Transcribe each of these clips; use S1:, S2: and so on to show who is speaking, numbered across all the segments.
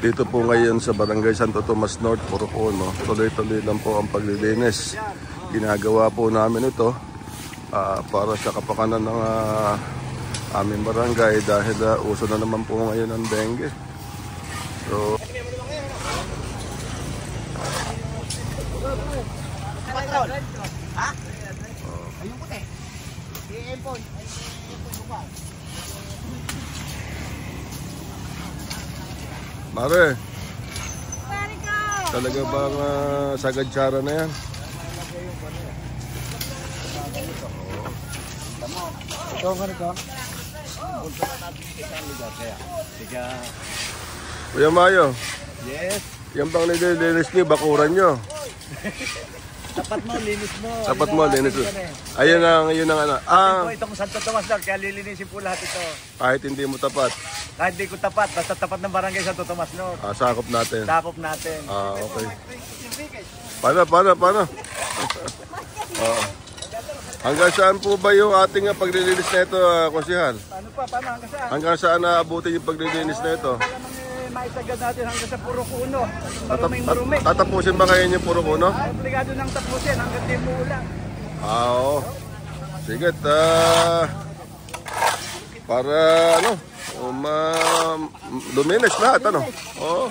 S1: Dito po ngayon sa Barangay Santo Tomas North, Purukuno, tuloy-tuloy lang po ang paglilinis. Ginagawa po namin ito para sa kapakanan ng aming barangay dahil uso na naman po ngayon ang dengue. So, Mare, talaga bang sagad-tsara na yan?
S2: Ito nga rin ko. Punta na natin sa isang lugar kaya. Sige.
S1: Kuya Mayo.
S2: Yes.
S1: Yan bang nililinis niyo, bakuran nyo?
S2: Tapat mo, linis mo.
S1: Tapat mo, linis mo. Ayun ang ano.
S2: Itong Santo Tomas North, kaya lilinisin po lahat ito.
S1: Kahit hindi mo tapat.
S2: Kahit di ko tapat, basta tapat ng barangay Santo Tomas North.
S1: Sakop natin.
S2: Sakop natin.
S1: Okay. Paano? Hanggang saan po ba yung ating paglilinis na ito, Konsehal?
S2: Paano hanggang saan?
S1: Hanggang saan naabutin yung paglilinis na ito?
S2: Maisagad natin hanggang sa Purukuno. Maruming-marumi.
S1: Tatapusin ba kayo yung Purukuno?
S2: Obligado nang tapusin hanggang di mo ulang.
S1: Oo. Sige, para luminis lahat, Oo.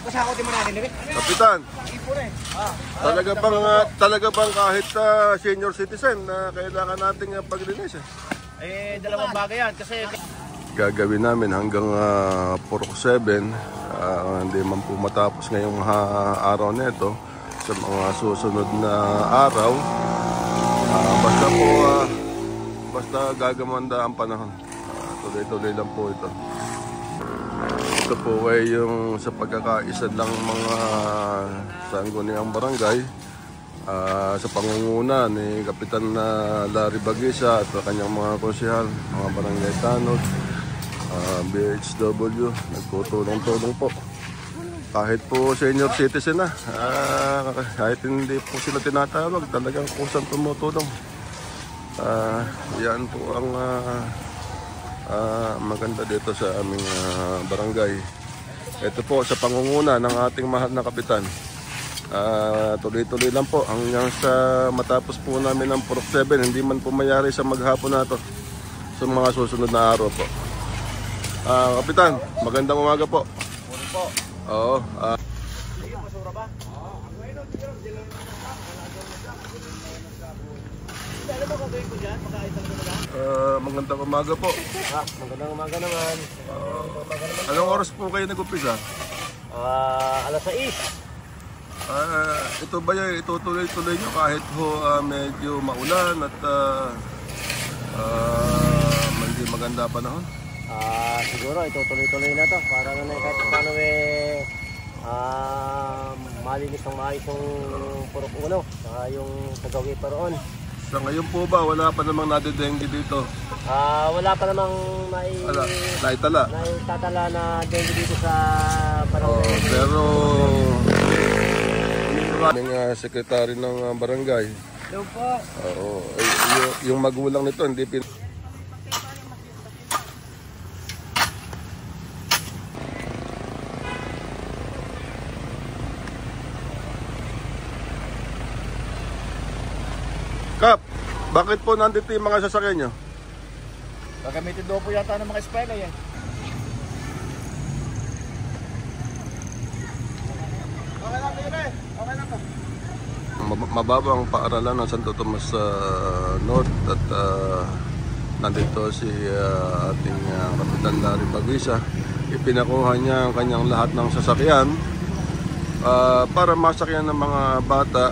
S2: Kasakotin mo natin, Rick.
S1: Kapitan, talaga bang kahit senior citizen na kailangan nating paglinis?
S2: Dalawang bagay yan kasi
S1: Gagawin namin hanggang Purok 7. Hindi man po matapos ngayong araw na ito. Sa mga susunod na araw, basta gagamanda ang panahon. Tuloy-tuloy lang po ito. Ito po ay yung sa pagkakaisa ng mga sangguniang barangay sa pangunguna ni Kapitan Larry Bagisa at kanyang mga konsehal, mga barangay tanod, BHW, nagtutulong-tulong po. Kahit po senior citizen na, kahit hindi po sila tinatawag, talagang kusang tumutulong. Yan po ang maganda dito sa aming barangay. Ito po sa pangunguna ng ating mahal na kapitan. Tuloy-tuloy lang po hanggang sa matapos po namin ang Purok 7. Hindi man po mayari sa maghapon na ito sa mga susunod na araw po. Kapitan, magandang umaga po. Oo. Magandang umaga po.
S2: magandang umaga naman.
S1: Anong oras po kayo nag-umpisa?
S2: Alas 6.
S1: Ito ba yung itutuloy-tuloy nyo kahit medyo maulan at hindi maganda panahon?
S2: Siguro itutuloy-tuloy na to para na kahit paano malinis ng maayos yung Purukuno saka yung Tagawi paroon.
S1: Sa ngayon po ba wala pa namang nadidengge dito?
S2: Wala pa namang naitatala na dengue dito sa barangay.
S1: Pero aming sekretary ng barangay.
S2: Hello po.
S1: Yung magulang nito hindi Kap, bakit po nandito yung mga sasakyan nyo?
S2: Gagamitin daw po yata ng mga eskwela yan.
S1: Mababa ang paaralan ng Santo Tomas North at nandito si ating Kapitan Larry Bagisa. Ipinakuha niya ang kanyang lahat ng sasakyan para masakyan ng mga bata.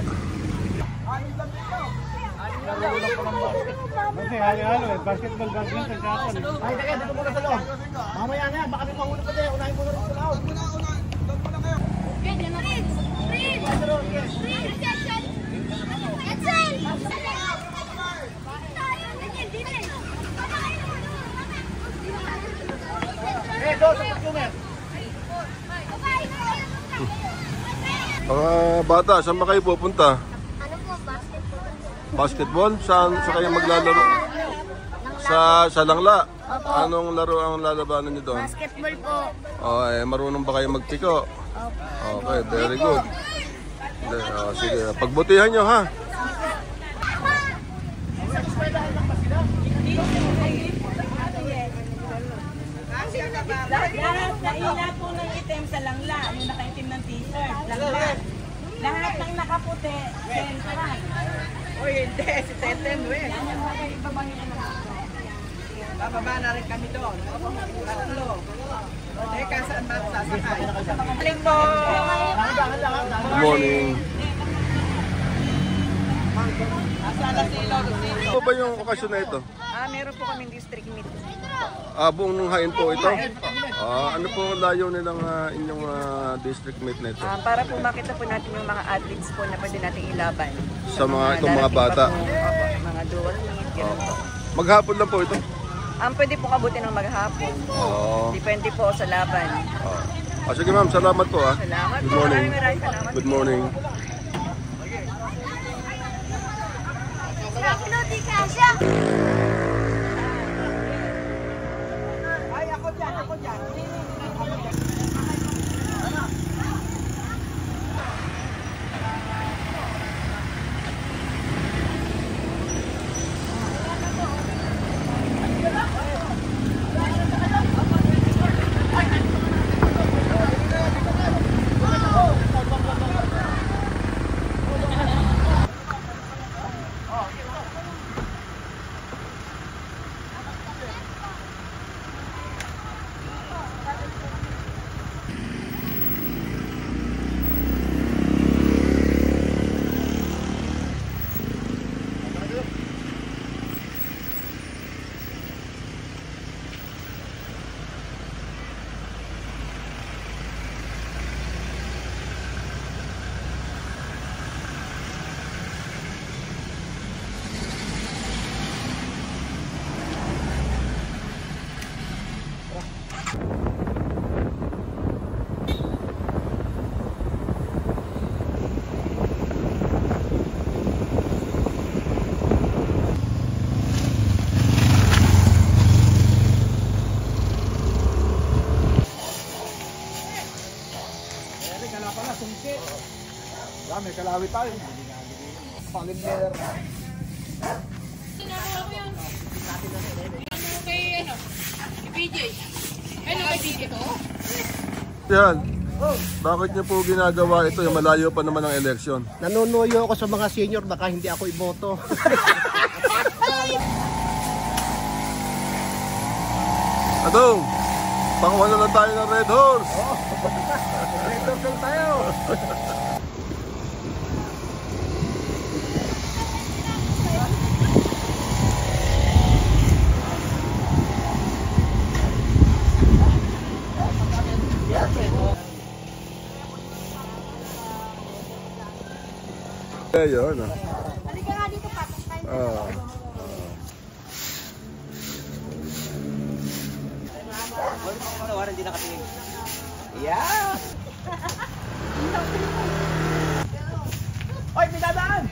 S2: Basketball badminton kahapon. Ay, teka, dito muna sa loob. Mamaya na yan, baka may mahulog pa tayo. Unahin muna rin sa loob. Doon na kayo. Okay, dyan na rin.
S1: Mga bata, saan ba kayo pupunta?
S3: Ano po, basketball?
S1: Basketball? Saan kayo maglalaro? Sa Langla?
S3: Opo.
S1: Anong laro ang lalabanan niyo doon?
S3: Basketball po.
S1: Marunong ba kayo magpiko?
S3: Opo.
S1: Okay, very good. Sige, pagbutihan nyo ha.
S4: Lahat na ila po ng item sa langla, yung nakaitim ng t-shirt, langla. Lahat ng nakaputi, sentral.
S5: O hindi, si Teten, we. Bababa na rin kami doon. Tatlo. O teka, saan ba sasakay? Aling po!
S1: Good morning.
S5: Asala si Lolo Tito.
S1: Ano ba yung okasyon na ito?
S5: Meron po kaming district meet.
S1: Buong hain po ito? Ano po ang layo nilang inyong district meet na ito?
S5: Para po makita po natin yung mga athletes po na pwede nating ilaban.
S1: Sa itong mga bata?
S5: Mga dual meet, gano'n po.
S1: Maghapon lang po ito?
S5: Pwede po kabuti ng maghapon. Depende po sa laban.
S1: Sige ma'am, salamat po.
S5: Salamat
S1: Good
S5: po.
S1: morning.
S5: Maraming salamat.
S1: Good morning.
S5: Ay, ako dyan, ako dyan.
S2: May kalawit tayo. Panglimler.
S1: Yan. Bakit niyo po ginagawa ito? Yung malayo pa naman ang eleksyon.
S2: Nanunuyo ako sa mga senior, baka hindi ako iboto.
S1: Adong, panguha na lang tayo ng Red Horse.
S2: Red Horse lang tayo.
S1: Yun.
S3: Halika nga dito, patok tayo.
S5: Hindi nakatingin. Yeah!
S2: Oy, pinadaan!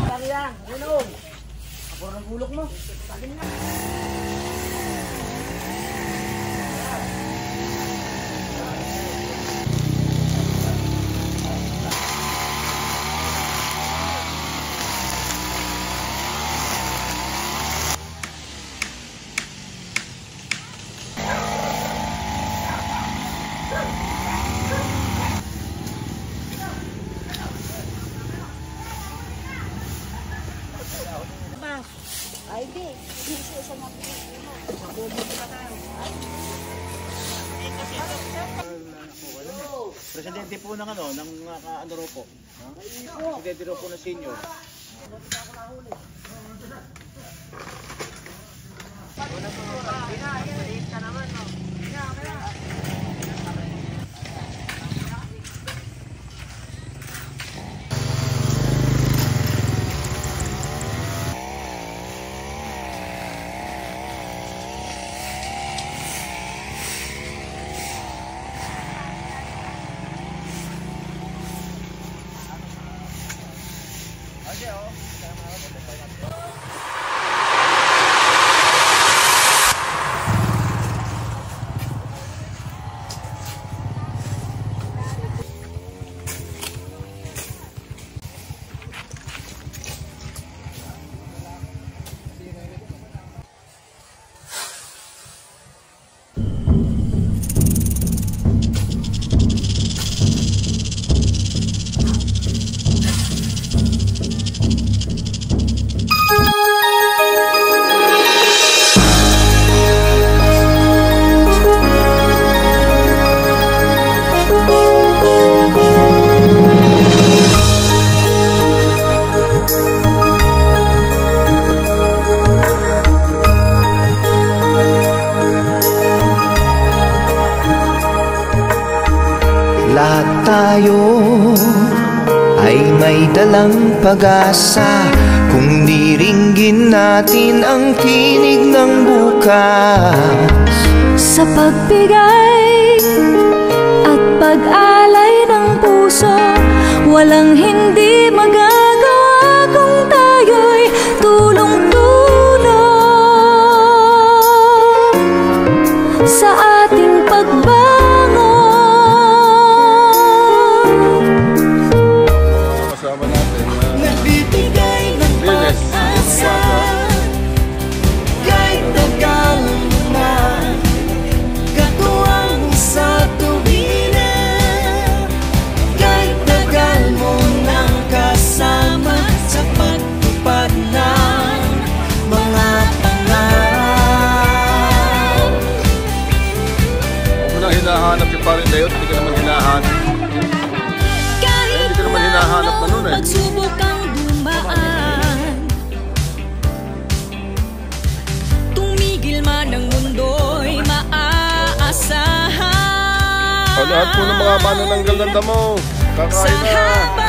S2: Taliang, gulong! Ako ng gulok mo. Tagin na.
S3: Ay, di. Isa na po.
S2: Presidente po ng ng ano ro po. Presidente ro po ng senior.
S6: tayo ay may dalang pag-asa kung diringgin natin ang tinig ng bukas.
S7: Sa pagbigay at pag-alay ng puso, walang hindi magagawa kung tayo'y tulong-tulong sa ating pagbangon.
S1: Kasama natin
S6: Nagbibigay ng pag-asa kahit tagal na, katuwang sa tuwina. Kahit tagal mo nang kasama sa pagtupad ng mga pangarap.
S1: Huwag mo nang hinahanap yung parin Leot, hindi ka naman hinahanap. Hindi ka naman hinahanap na nun eh.
S7: Pagsubok ang dumaan, tumigil man ang mundo'y maaasahan.
S1: Lahat po ng mga manananggal ng damo, kakain na.